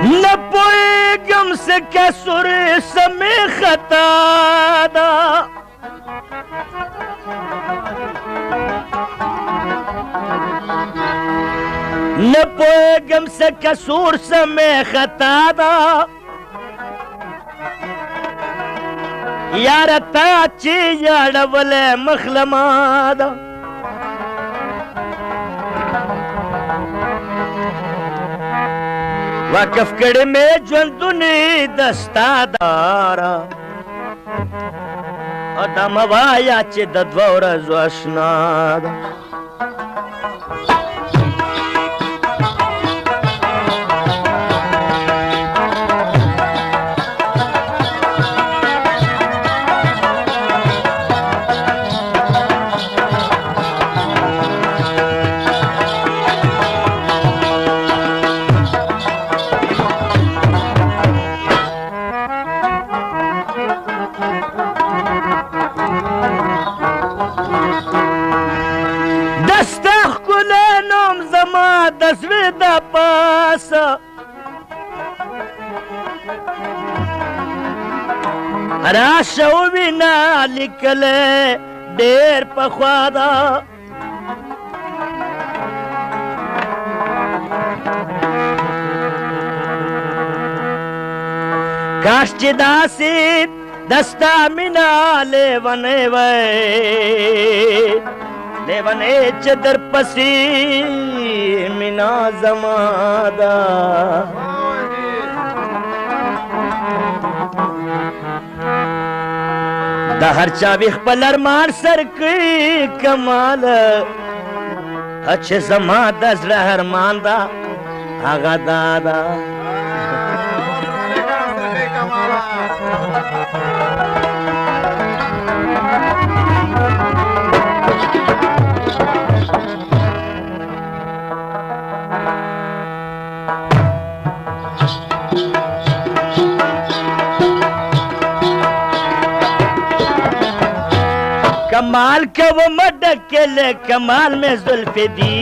نه پوهېږم څه کسور څه مې خطا ده نه پوهېږم څه کسور څه مې خطا ده یاره تا چې یاړولی مخ له ما ده واقف کړې مې ژوندونې د ستا داره او دا مه وایه چې د دوه ورځو اشنا ده د زړه د پاسه راشه ووینه لیکلی ډېر پخوا ده کاش چې داسې د ستا مینه لیونی وی لیونی چې در پسې مینا زما ده د هر چا وي خپل ارمان سر کوي کماله چې زما د زړه ارمان ده هغه دا ده कमाल के वो मडकेले कमाल में जुल्फे दी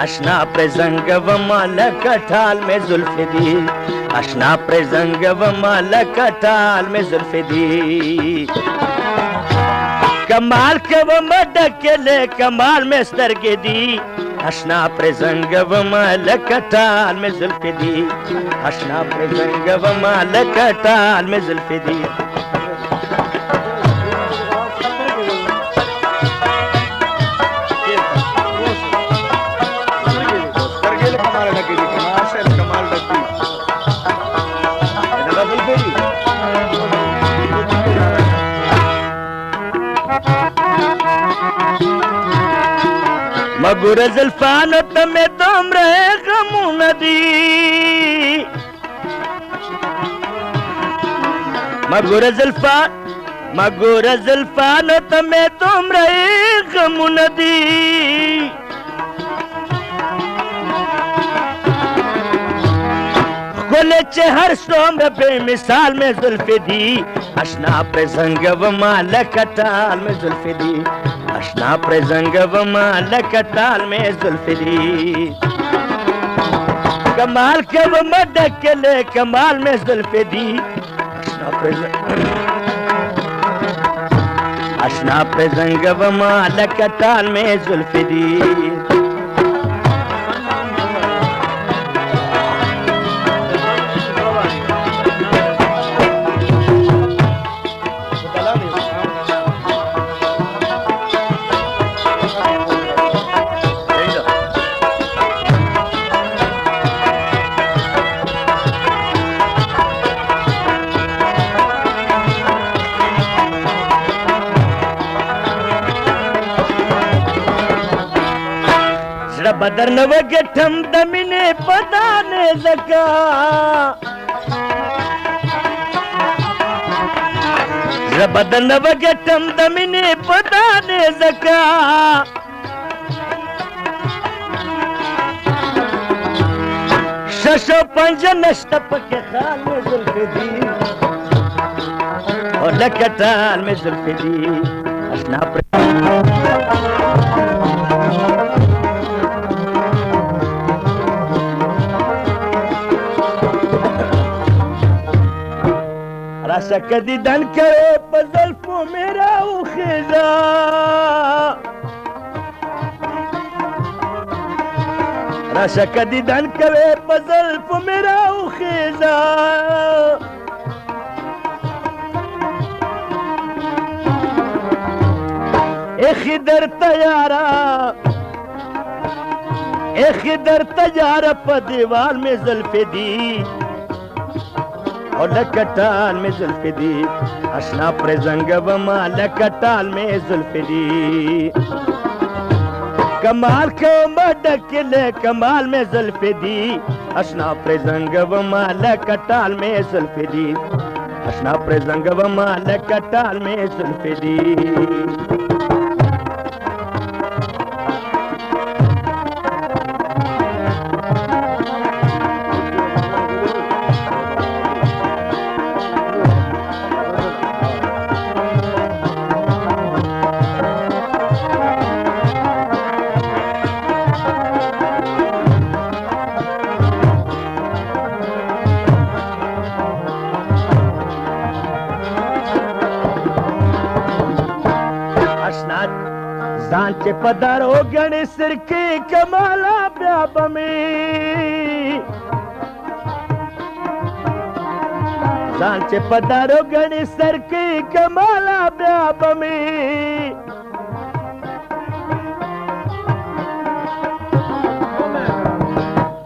अशना पे जंग व माल कठाल में जुल्फे दी अशना पे जंग व माल कठाल में जुल्फे दी कमाल के वो मडकेले कमाल में सरगे दी अशना पे जंग व माल कठाल में जुल्फे दी अशना पे जंग व माल कठाल में जुल्फे दी मगुर जुल्फानो तमें तुमरे गमून दी मगुर जुल्फानो तमें तुमरे गमून दी खुले चेहर सोम बेमिसाल में जुल्फे दी अशना पे जंग व माल कटाल में जुल्फे दी अशना पे जंग व माल कटाल में जुल्फे दी कमाल के वो मडकेले कमाल में जुल्फे दी अशना पे जंग व माल कटाल में जुल्फे दी बदर न वगठम दमिने पदाने लगा बदर न वगठम दमिने पदाने लगा शशो पंज नष्ट पके खाल में जुल्फे दी और लकटाल में जुल्फे दी अशना राशा कदी दन करे पजल्फो मेरा उखेजा राशा कदी दन करे पजल्फो मेरा उखेजा खिदर तैयारा खिदर तैयारा पर दीवार में जुल्फे दी और लकटाल में जुल्फे दी अशना प्रजंग वमा लकटाल में जुल्फे दी कमाल को मडकले कमाल में जुल्फे दी अशना प्रजंग वमा लकटाल में जुल्फे दी अशना प्रजंग वमा लकटाल में जुल्फे दी सांचे पधारो गणे सिर के कमाला ब्याब में सांचे पधारो गणे सिर के कमाला ब्याब में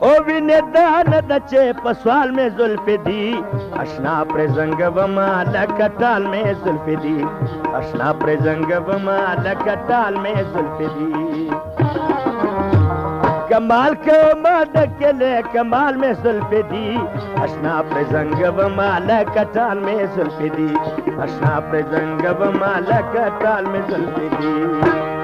ओ विनेदान दचे पसवाल में जुल्फे दी अशना प्रजंग वमा लकटाल में जुल्फे दी अशना प्रजंग वमा लकटाल में जुल्फे दी कमाल को मडकले कमाल में जुल्फे दी अशना प्रजंग वमा लकटाल में जुल्फे दी अशना प्रजंग वमा लकटाल में जुल्फे दी